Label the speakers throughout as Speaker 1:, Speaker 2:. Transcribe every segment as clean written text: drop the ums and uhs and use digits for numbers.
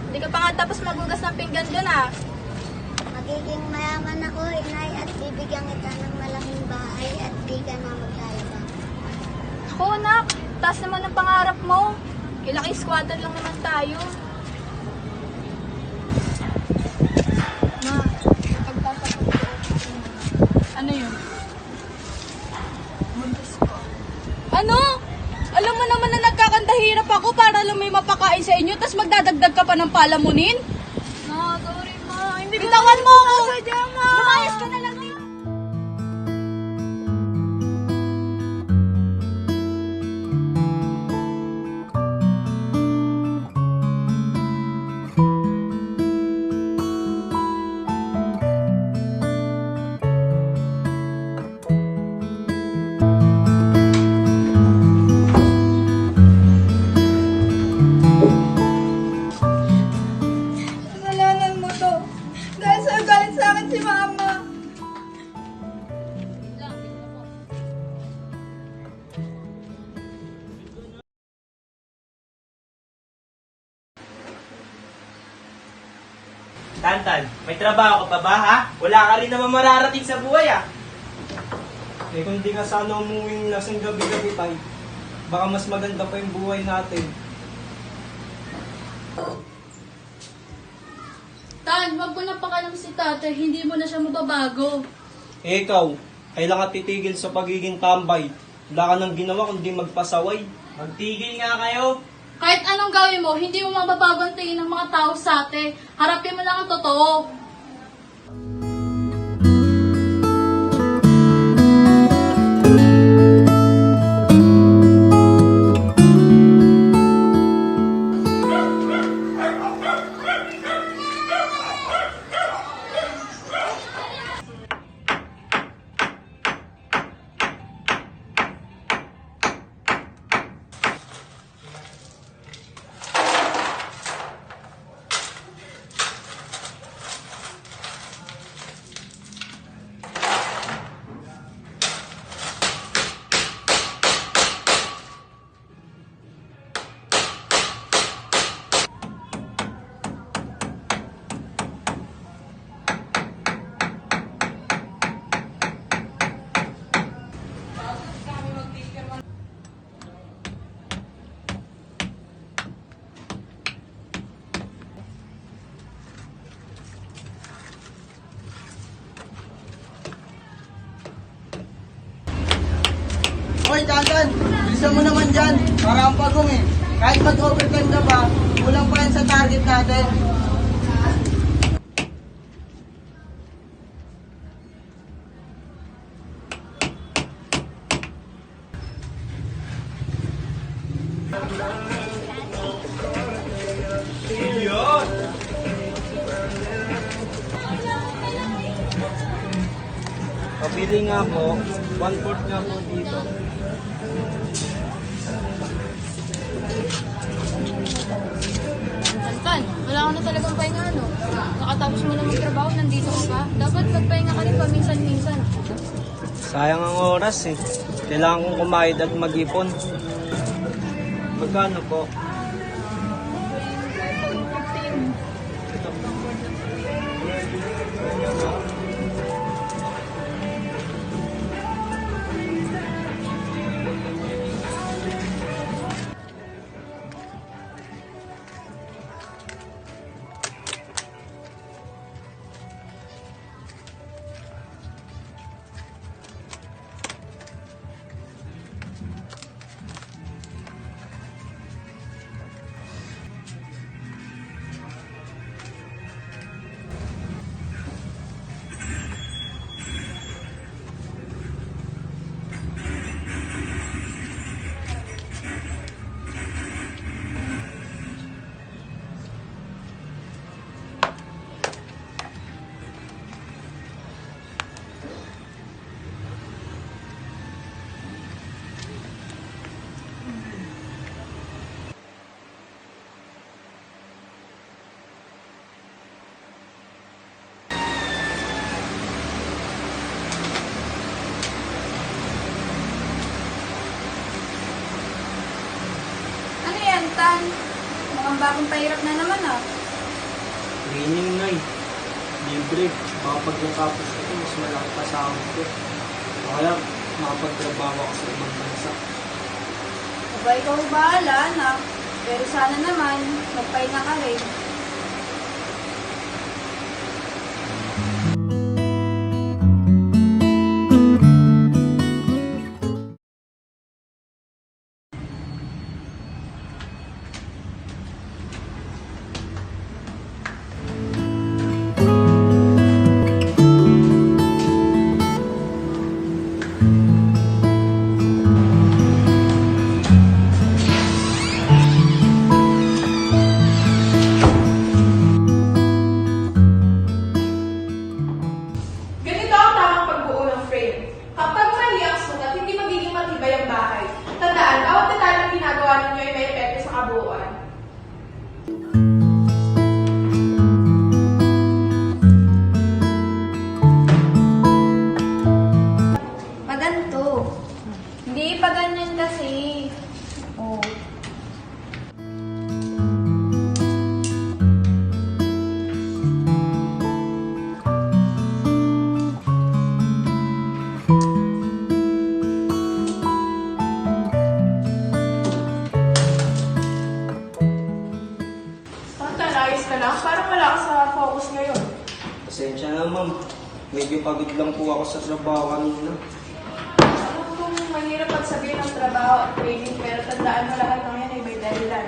Speaker 1: Hindi ka pa nga tapos magugas ng pinggan dyan ah.
Speaker 2: Magiging mayaman ako, inay, at bibigyan kita ng malaking bahay at di ka na maglalaba.
Speaker 1: Ako anak, taas naman ang pangarap mo. Ilaki squatter lang naman tayo. Ma, pagpapatuto. Ano yun? Buntis ko.
Speaker 3: Ano? Alam mo naman na nagkakandahirap ako para lang may mapakain sa inyo, tas magdadagdag ka pa ng palamunin?
Speaker 1: Ma, sorry ma. Hindi
Speaker 3: Bitawan mo ako!
Speaker 1: sadya, ma.
Speaker 3: Lumayas ka na lang dito! Kasalanan mo to. Dahil sa galit sa akin si Mama.
Speaker 4: Tantan, may trabaho ka pa ba ha? Wala ka rin naman mararating sa buhay ah.
Speaker 5: Eh kung di ka sana umuwing lasing gabi-gabi tay, baka mas maganda pa yung buhay natin.
Speaker 3: Tan, wag mo na pakalam si tatay. Hindi mo na siya mababago.
Speaker 5: Eh ikaw, kailangan titigil sa pagiging tambay. Wala ka nang ginawa kundi magpasaway.
Speaker 4: Magtigil nga kayo.
Speaker 3: Kahit anong gawin mo, hindi mo mababago ang tingin ng mga tao sa atin. Harapin mo lang ang totoo.
Speaker 6: Hoy, Tantan! Bilisan mo naman dyan. Para ang pagong eh. Kahit mag-overtime ka pa, kulang pa yan sa target natin.
Speaker 4: Yun!
Speaker 5: Pabili nga po, 1/4 nga po dito.
Speaker 1: Tan, wala ka na talagang pahinga ano. Nakatapos mo na magtrabaho, nandito ka pa. Dapat magpahinga ka rin paminsan-minsan.
Speaker 5: Sayang ang oras eh. Kailangan kong kumayad at mag-ipon. Magkano po?
Speaker 1: Ano yan, Tan? Mukhang bagong pahirap na naman ah.
Speaker 5: Training na eh. Libre. Baka pag natapos ito, mas malaki pa sa akin ko. O kaya, makapagtrabaho ako sa ibang bansa.
Speaker 3: Aba, ikaw bahala, anak. Pero sana naman, magpahinga ka rin.
Speaker 7: Ganito ang tamang pagbuo ng frame. Kapag mali ang sukat, hindi magiging matibay ang bahay. Tandaan, bawat detalye ng ginagawa ninyo ay may epekto sa kabuuan.
Speaker 1: Maganto. Hindi pa ganyan kasi. Oh.
Speaker 7: Tantan, ayos ka lang. Parang wala ka sa focus ngayon.
Speaker 5: Pasensya na ma'am. Medyo pagod lang po ako sa trabaho kanina.
Speaker 7: Alam kong mahirap pagsabihin ng trabaho at training, pero tandaan mo lahat ng yan ay may dahilan.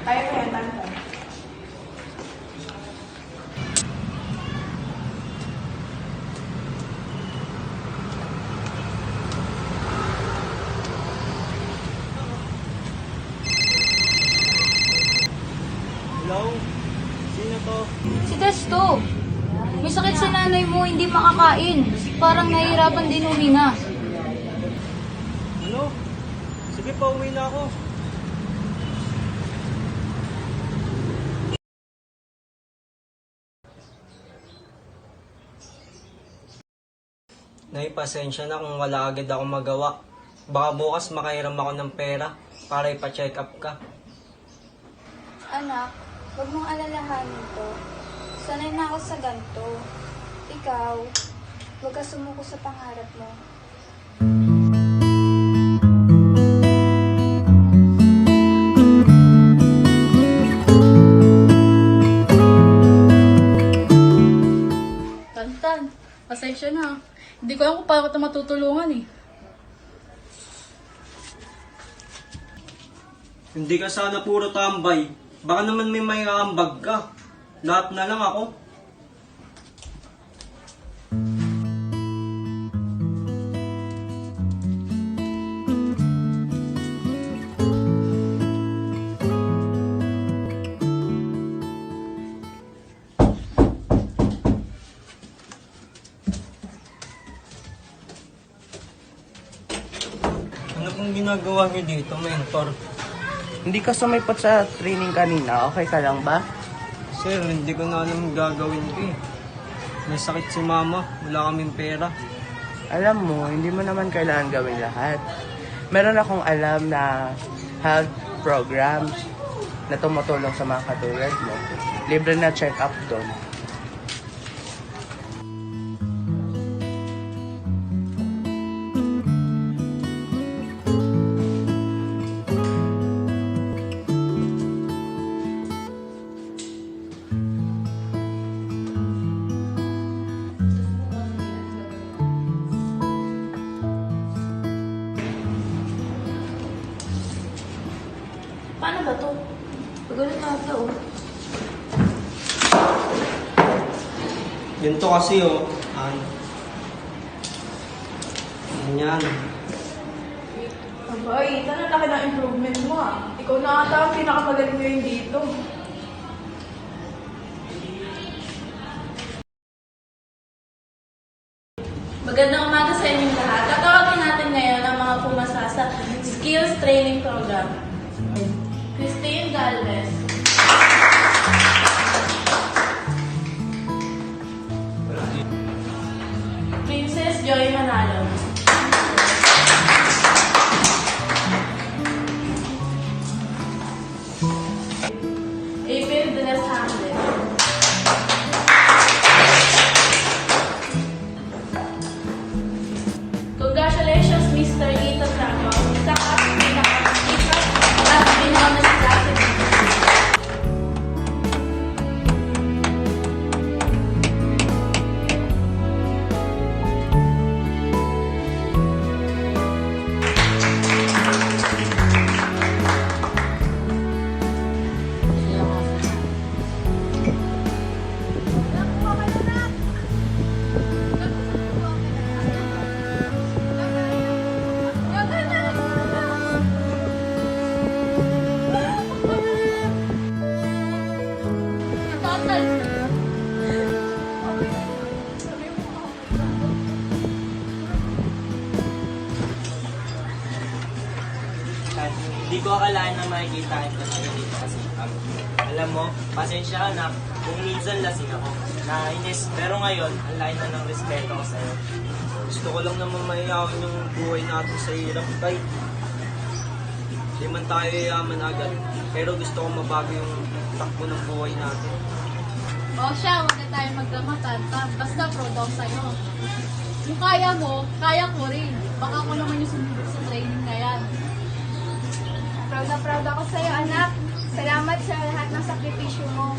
Speaker 7: Kaya mo yan, Tantan.
Speaker 5: Hello? Sino to?
Speaker 1: Si Testo. May sakit si nanay mo, hindi makakain. Parang nahihirapan din huminga.
Speaker 5: Ano? Sige pa, uwi na ako. Nay, pasensya na kung wala agad ako magawa. Baka bukas makairam ako ng pera para ipa-check up ka.
Speaker 1: Anak, huwag mong alalahanin to. Sanay na ako sa ganito. Ikaw, huwag ka sumuko sa pangarap mo.
Speaker 3: Tantan, pasensya na. Hindi ko alam kung paano kita matutulungan eh.
Speaker 5: Hindi ka sana puro tambay. Baka naman may ambag ka. Lahat na lang ako. Ano pong ginagawa niyo dito, mentor?
Speaker 6: Hindi ka sumipat sa training kanina, okay ka lang ba?
Speaker 5: Sir, hindi ko na alam ang gagawin ko eh. May sakit si mama, wala kaming pera.
Speaker 6: Alam mo, hindi mo naman kailangan gawin lahat. Meron akong alam na health programs na tumutulong sa mga katulad mo. Libre na check-up doon.
Speaker 3: Paano ba to? Pagulot na ito oh.
Speaker 5: Ganito kasi oh. Ganyan.
Speaker 7: Abay, tan, ang laki ng improvement mo ah. Ikaw na ata ang pinakamagaling ngayon dito.
Speaker 3: Magandang umaga sa inyong lahat. Tatawagin natin ngayon ang mga pumasa sa Skills Training Program. Christine Galvez. Princess Joy Manalo. April de las Hamlet.
Speaker 4: At hindi ko akalain na makikita kita na ganito kasi alam mo, pasensya ka na kung minsan lasing ako. Nainis, pero ngayon, ang lain na ng respeto ko sa'yo.
Speaker 5: Gusto ko lang naman mayayawan yung buhay natin sa hirap, tay. Hindi man tayo yayaman agad, pero gusto ko mabago yung takbo ng buhay natin.
Speaker 8: O siya, huwag na tayo magdamatan. Basta proud ako sa'yo. Kung kaya mo, kaya ko rin. Baka ako naman yung sumibig sa training na yan.
Speaker 1: Proud na proud ako sa'yo, anak. Salamat sa lahat ng sakripisyo mo.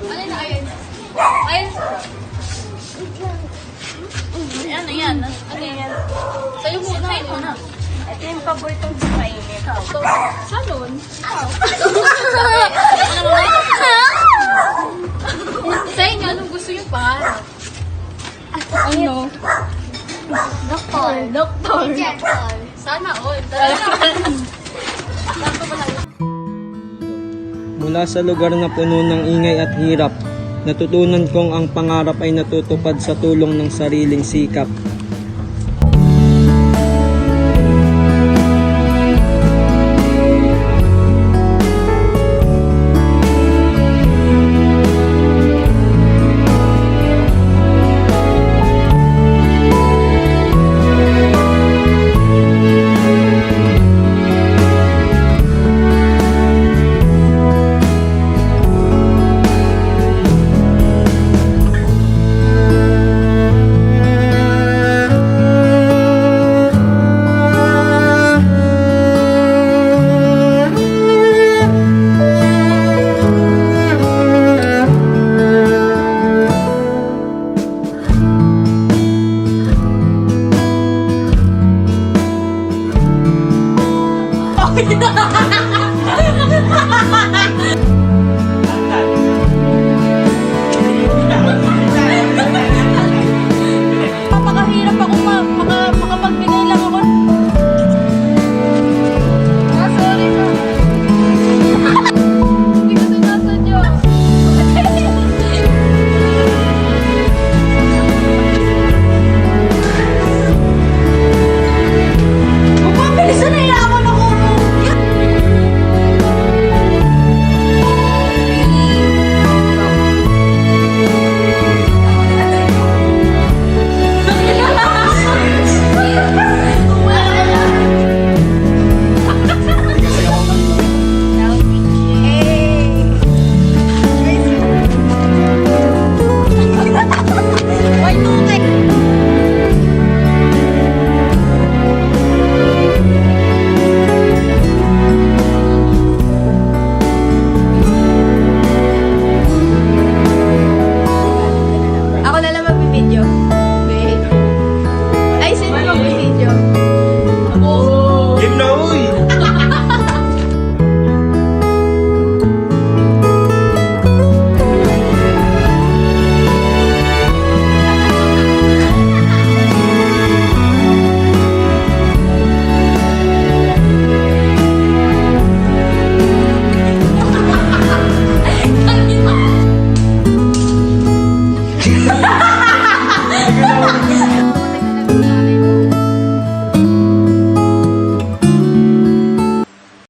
Speaker 8: Ano na, ayun? Ayun.
Speaker 3: Ano yan? Ano yan?
Speaker 8: Sa'yo muna.
Speaker 3: Sa'yo muna.
Speaker 1: Ito yung paborito sa kainit.
Speaker 8: Salon. Sa inyo, anong gusto nyo pa? Ano?
Speaker 2: Doktor.
Speaker 8: Doktor.
Speaker 2: Doktor.
Speaker 8: Sana all. Talaga.
Speaker 5: Mula sa lugar na puno ng ingay at hirap, natutunan kong ang pangarap ay natutupad sa tulong ng sariling sikap.